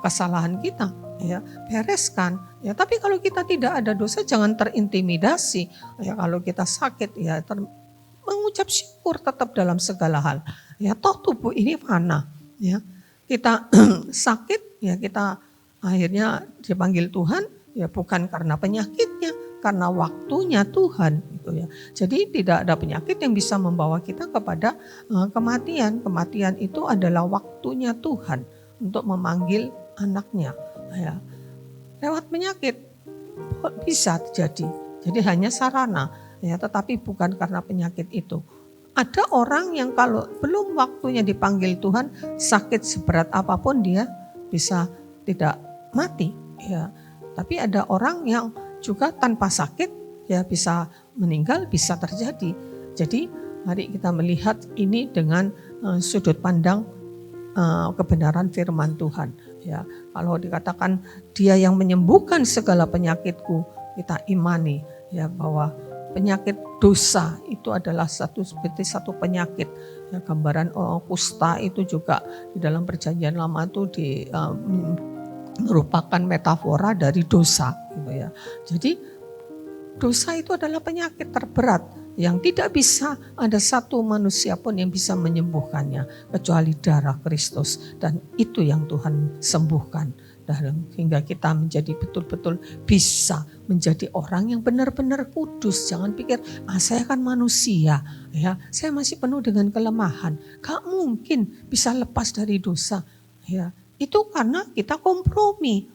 kesalahan kita, ya bereskan. Ya, tapi kalau kita tidak ada dosa, jangan terintimidasi. Ya, kalau kita sakit, ya mengucap syukur tetap dalam segala hal. Ya, toh tubuh ini fana. Ya, kita sakit, ya kita akhirnya dipanggil Tuhan, ya bukan karena penyakitnya. Karena waktunya Tuhan gitu ya. Jadi tidak ada penyakit yang bisa membawa kita kepada kematian. Kematian itu adalah waktunya Tuhan untuk memanggil anaknya. Ya. Lewat penyakit bisa terjadi. Jadi hanya sarana ya, tetapi bukan karena penyakit itu. Ada orang yang kalau belum waktunya dipanggil Tuhan, sakit seberat apapun dia bisa tidak mati ya. Tapi ada orang yang juga tanpa sakit ya bisa meninggal, bisa terjadi. Jadi mari kita melihat ini dengan sudut pandang kebenaran firman Tuhan. Ya, kalau dikatakan Dia yang menyembuhkan segala penyakitku, kita imani ya bahwa penyakit dosa itu adalah seperti satu penyakit. Ya, gambaran kusta itu juga di dalam Perjanjian Lama itu merupakan metafora dari dosa gitu ya. Jadi dosa itu adalah penyakit terberat yang tidak bisa ada satu manusia pun yang bisa menyembuhkannya kecuali darah Kristus, dan itu yang Tuhan sembuhkan hingga kita menjadi betul-betul bisa menjadi orang yang benar-benar kudus. Jangan pikir saya kan manusia ya, saya masih penuh dengan kelemahan. Gak mungkin bisa lepas dari dosa ya. Itu karena kita kompromi.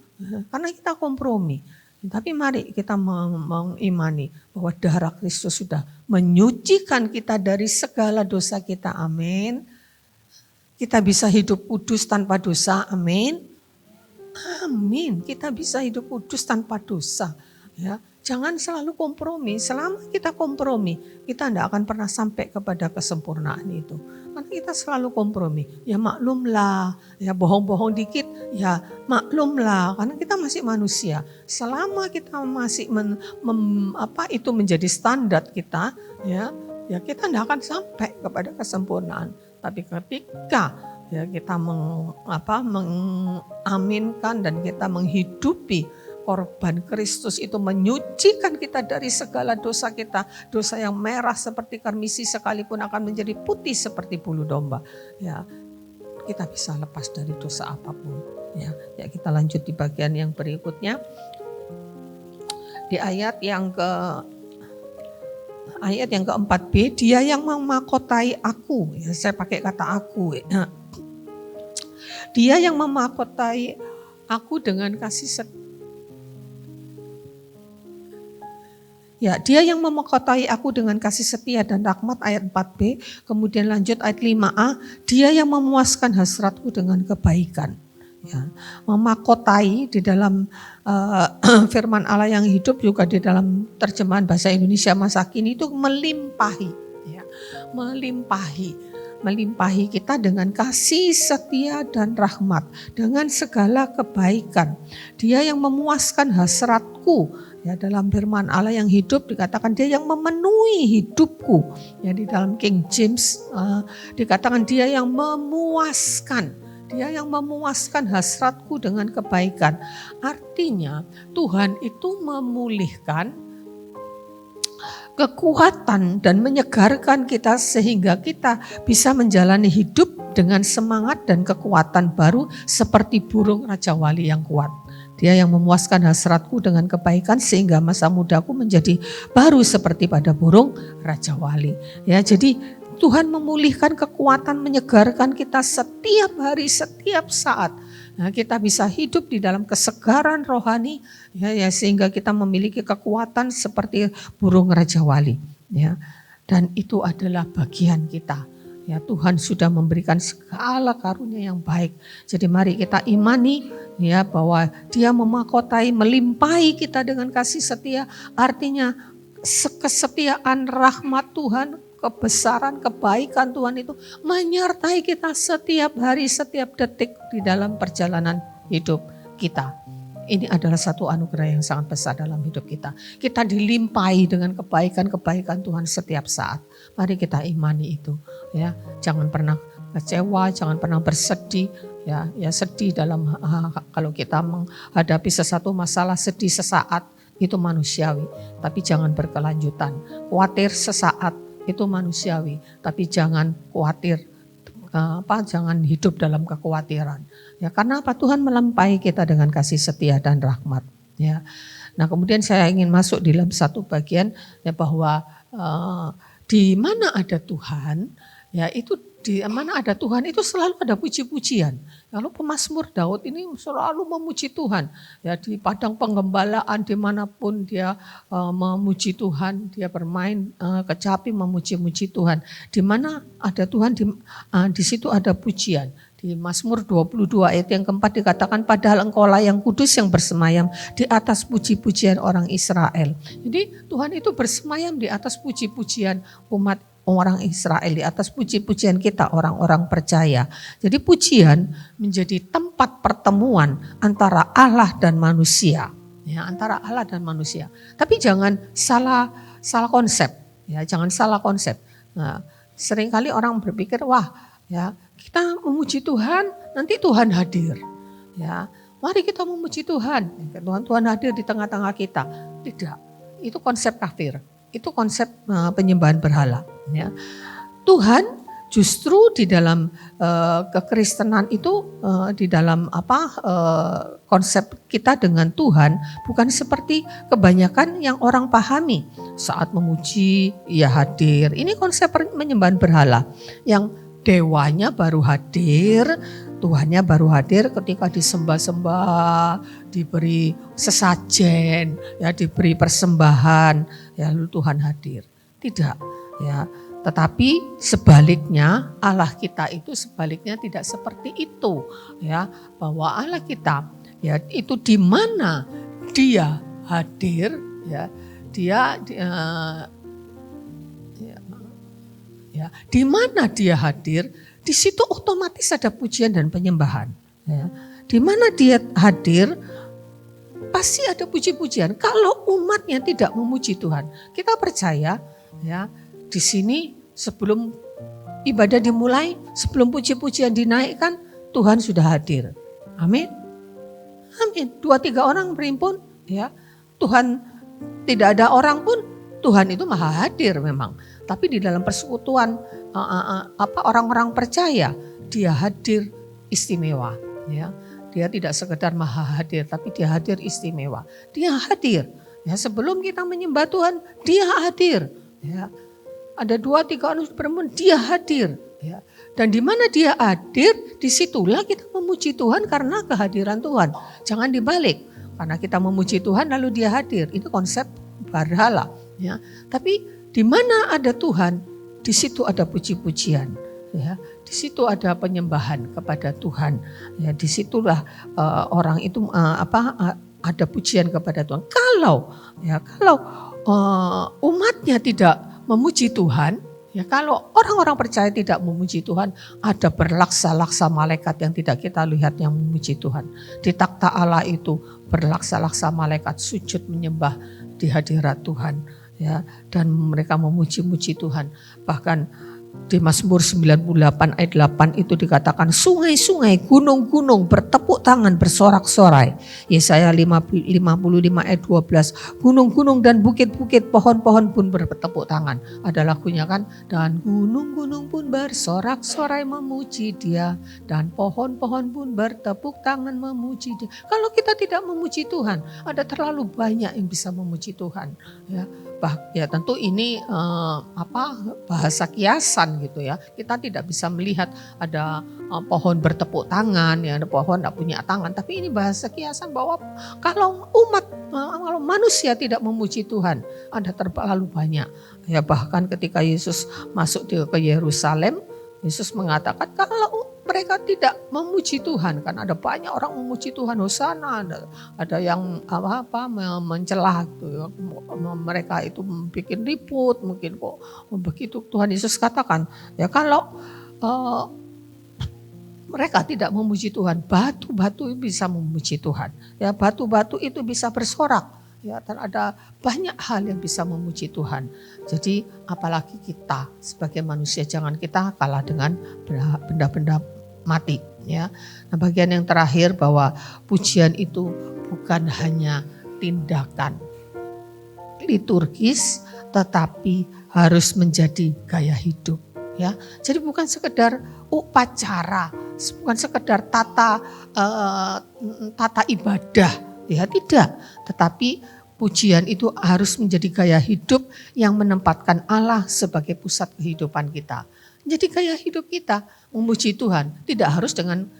Tapi mari kita mengimani bahwa darah Kristus sudah menyucikan kita dari segala dosa kita. Amin. Kita bisa hidup kudus tanpa dosa. Amin. Amin. Kita bisa hidup kudus tanpa dosa. Ya, jangan selalu kompromi. Selama kita kompromi, kita tidak akan pernah sampai kepada kesempurnaan itu. Karena kita selalu kompromi. Ya maklumlah, ya bohong-bohong dikit, ya maklumlah. Karena kita masih manusia. Selama kita masih itu menjadi standar kita, ya kita tidak akan sampai kepada kesempurnaan. Tapi ketika ya kita mengaminkan dan kita menghidupi korban Kristus itu menyucikan kita dari segala dosa kita. Dosa yang merah seperti karmisi sekalipun akan menjadi putih seperti bulu domba. Ya, kita bisa lepas dari dosa apapun. Ya, kita lanjut di bagian yang berikutnya. Di ayat yang keempat B, dia yang memakotai aku. Ya, saya pakai kata aku. Ya. Dia yang memakotai aku dengan kasih setia. Ya, dia yang memahkotai aku dengan kasih setia dan rahmat ayat 4b, kemudian lanjut ayat 5a, dia yang memuaskan hasratku dengan kebaikan. Ya, memahkotai di dalam firman Allah yang hidup juga di dalam terjemahan bahasa Indonesia masa kini itu melimpahi. Ya, melimpahi kita dengan kasih setia dan rahmat, dengan segala kebaikan. Dia yang memuaskan hasratku. Ya, dalam firman Allah yang hidup dikatakan dia yang memenuhi hidupku. Ya, di dalam King James dikatakan dia yang memuaskan. Dia yang memuaskan hasratku dengan kebaikan. Artinya Tuhan itu memulihkan kekuatan dan menyegarkan kita sehingga kita bisa menjalani hidup dengan semangat dan kekuatan baru seperti burung Raja Wali yang kuat. Dia yang memuaskan hasratku dengan kebaikan sehingga masa mudaku menjadi baru seperti pada burung Raja Wali. Ya, jadi Tuhan memulihkan kekuatan, menyegarkan kita setiap hari, setiap saat. Nah, kita bisa hidup di dalam kesegaran rohani, ya, sehingga kita memiliki kekuatan seperti burung Raja Wali. Ya, dan itu adalah bagian kita. Ya, Tuhan sudah memberikan segala karunia yang baik. Jadi mari kita imani ya bahwa dia memahkotai, melimpahi kita dengan kasih setia. Artinya kesetiaan rahmat Tuhan, kebesaran, kebaikan Tuhan itu menyertai kita setiap hari, setiap detik di dalam perjalanan hidup kita. Ini adalah satu anugerah yang sangat besar dalam hidup kita. Kita dilimpahi dengan kebaikan-kebaikan Tuhan setiap saat. Mari kita imani itu. Ya, jangan pernah kecewa, jangan pernah bersedih. Ya sedih dalam kalau kita menghadapi sesuatu masalah, sedih sesaat itu manusiawi. Tapi jangan berkelanjutan. Khawatir sesaat itu manusiawi. Tapi jangan khawatir. Jangan hidup dalam kekhawatiran. Ya, karena apa? Tuhan melimpahi kita dengan kasih setia dan rahmat. Ya. Nah, kemudian saya ingin masuk dalam satu bagian ya bahwa di mana ada Tuhan, ya itu di mana ada Tuhan itu selalu ada puji-pujian. Kalau pemazmur Daud ini selalu memuji Tuhan. Ya, di padang penggembalaan dimanapun dia memuji Tuhan, dia bermain kecapi memuji-muji Tuhan. Di mana ada Tuhan di situ ada pujian. Di Mazmur 22 ayat yang keempat dikatakan padahal engkaulah yang kudus yang bersemayam di atas puji-pujian orang Israel. Jadi Tuhan itu bersemayam di atas puji-pujian umat orang Israel, di atas puji-pujian kita orang-orang percaya. Jadi pujian menjadi tempat pertemuan antara Allah dan manusia. Ya, antara Allah dan manusia. Tapi jangan salah konsep. Ya, jangan salah konsep. Nah, seringkali orang berpikir wah ya kita memuji Tuhan, nanti Tuhan hadir. Ya, mari kita memuji Tuhan. Tuhan hadir di tengah-tengah kita. Tidak, itu konsep kafir. Itu konsep penyembahan berhala. Ya. Tuhan justru di dalam kekristenan itu di dalam konsep kita dengan Tuhan bukan seperti kebanyakan yang orang pahami. Saat memuji, ia hadir. Ini konsep penyembahan berhala yang dewanya baru hadir, Tuhannya baru hadir ketika disembah-sembah, diberi sesajen, ya diberi persembahan, ya lalu Tuhan hadir. Tidak, ya. Tetapi sebaliknya Allah kita itu sebaliknya tidak seperti itu, ya. Bahwa Allah kita Ya, itu di mana dia hadir, ya. Di mana dia hadir, di situ otomatis ada pujian dan penyembahan. Ya. Di mana dia hadir, pasti ada puji-pujian. Kalau umatnya tidak memuji Tuhan, kita percaya, ya, di sini sebelum ibadah dimulai, sebelum puji-pujian dinaikkan, Tuhan sudah hadir. Amin. Amin. 2-3 orang berimpun, ya, Tuhan tidak ada orang pun, Tuhan itu maha hadir memang. Tapi di dalam persekutuan orang-orang percaya, dia hadir istimewa. Ya, dia tidak sekedar maha hadir, tapi dia hadir istimewa. Dia hadir. Ya, sebelum kita menyembah Tuhan, dia hadir. Ya, ada 2-3 orang berimpun, dia hadir. Ya. Dan di mana dia hadir, disitulah kita memuji Tuhan karena kehadiran Tuhan. Jangan dibalik, karena kita memuji Tuhan lalu dia hadir. Itu konsep berhala. Ya. Tapi di mana ada Tuhan, di situ ada puji-pujian. Ya. Di situ ada penyembahan kepada Tuhan. Ya, disitulah orang itu ada pujian kepada Tuhan. Kalau umatnya tidak memuji Tuhan, ya, kalau orang-orang percaya tidak memuji Tuhan, ada berlaksa-laksa malaikat yang tidak kita lihat yang memuji Tuhan. Di takhta Allah itu berlaksa-laksa malaikat sujud menyembah di hadirat Tuhan, ya, dan mereka memuji-muji Tuhan. Bahkan di Mazmur 98 ayat 8 itu dikatakan sungai-sungai, gunung-gunung bertepuk tangan bersorak-sorai. Yesaya 55 ayat 12, gunung-gunung dan bukit-bukit, pohon-pohon pun bertepuk tangan. Ada lagunya kan, dan gunung-gunung pun bersorak-sorai memuji Dia, dan pohon-pohon pun bertepuk tangan memuji Dia. Kalau kita tidak memuji Tuhan, ada terlalu banyak yang bisa memuji Tuhan. Ya tentu ini bahasa kiasan gitu ya. Kita tidak bisa melihat ada pohon bertepuk tangan, ya, ada pohon tidak punya tangan. Tapi ini bahasa kiasan bahwa kalau kalau manusia tidak memuji Tuhan, ada terlalu banyak. Ya, bahkan ketika Yesus masuk ke Yerusalem, Yesus mengatakan kalau mereka tidak memuji Tuhan, kan ada banyak orang memuji Tuhan, hosana, ada yang mencela gitu ya. Mereka itu bikin ribut, mungkin kok begitu. Tuhan Yesus katakan, ya kalau mereka tidak memuji Tuhan, batu-batu bisa memuji Tuhan. Ya, batu-batu itu bisa bersorak. Ya, dan ada banyak hal yang bisa memuji Tuhan. Jadi apalagi kita sebagai manusia, jangan kita kalah dengan benda-benda mati. Ya. Nah, bagian yang terakhir bahwa pujian itu bukan hanya tindakan liturgis, tetapi harus menjadi gaya hidup. Ya, jadi bukan sekedar upacara, bukan sekedar tata ibadah. Ya, tidak, tetapi pujian itu harus menjadi gaya hidup yang menempatkan Allah sebagai pusat kehidupan kita. Jadi gaya hidup kita memuji Tuhan tidak harus dengan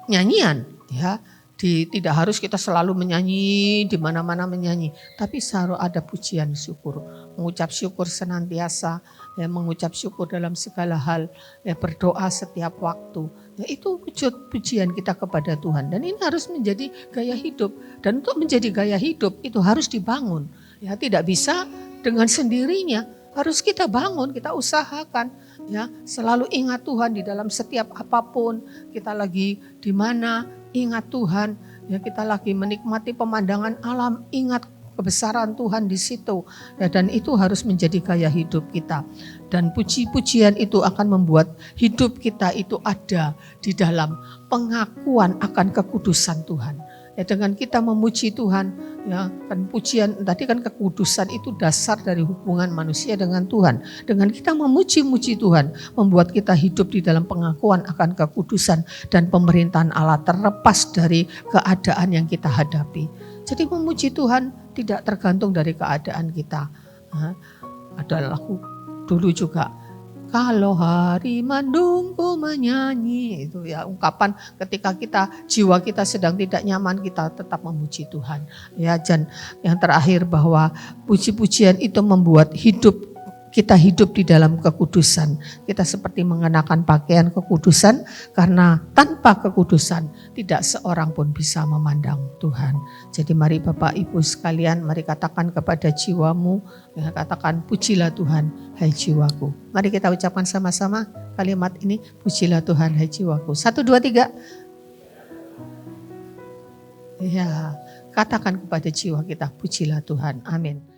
nyanyian, ya. Tidak harus kita selalu menyanyi, di mana-mana menyanyi, tapi harus ada pujian syukur, mengucap syukur senantiasa, ya, mengucap syukur dalam segala hal, ya, berdoa setiap waktu. Ya, itu wujud pujian kita kepada Tuhan, dan ini harus menjadi gaya hidup. Dan untuk menjadi gaya hidup itu harus dibangun. Ya, tidak bisa dengan sendirinya, harus kita bangun, kita usahakan. Ya, selalu ingat Tuhan di dalam setiap apapun. Kita lagi di mana, ingat Tuhan. Ya, kita lagi menikmati pemandangan alam, ingat kebesaran Tuhan di situ. Ya, dan itu harus menjadi gaya hidup kita. Dan puji-pujian itu akan membuat hidup kita itu ada di dalam pengakuan akan kekudusan Tuhan. Ya, dengan kita memuji Tuhan, ya, kan pujian tadi kan kekudusan itu dasar dari hubungan manusia dengan Tuhan. Dengan kita memuji-muji Tuhan, membuat kita hidup di dalam pengakuan akan kekudusan dan pemerintahan Allah terlepas dari keadaan yang kita hadapi. Jadi memuji Tuhan tidak tergantung dari keadaan kita. Ada lagu dulu juga, kalau hari mendungku menyanyi, itu ya ungkapan ketika jiwa kita sedang tidak nyaman, kita tetap memuji Tuhan. Ya, dan yang terakhir bahwa puji-pujian itu membuat hidup kita hidup di dalam kekudusan. Kita seperti mengenakan pakaian kekudusan, karena tanpa kekudusan tidak seorang pun bisa memandang Tuhan. Jadi mari Bapak Ibu sekalian, mari katakan kepada jiwamu, ya, katakan pujilah Tuhan hai jiwaku. Mari kita ucapkan sama-sama kalimat ini, pujilah Tuhan hai jiwaku. 1, 2, 3. Ya, katakan kepada jiwa kita, pujilah Tuhan. Amin.